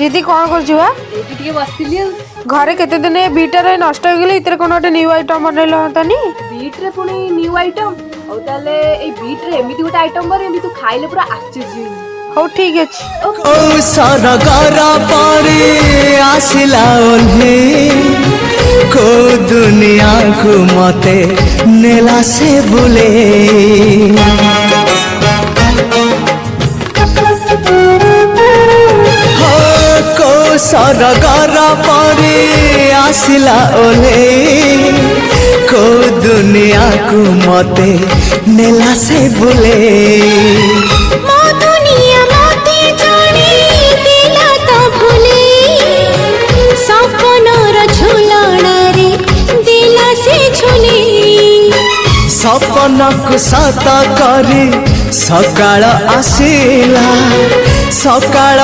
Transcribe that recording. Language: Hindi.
दीदी कौन कर घरे केते दिन बीटा रे नष्ट हो गले इतरे कोन गोटे न्यू आइटम बनैलो हतानी बीट रे पुणी न्यू आइटम औ ताले ए बीट रे एमिति गोटे आइटम बरे एमिति तू खाइले पूरा आश्चर्य हो ठीक अछि ओ सरगरा पारे आसिला ओल्हे को दुनिया को मते नेला से बुले सरगरा पारे आसिला ओले को दुनिया को मते नेला से बुले मो दुनिया मते जाने दिला तो भूले सपनर झुलना रे दिला से झुले सपन को सत करे सकाळ आसिला सकाळ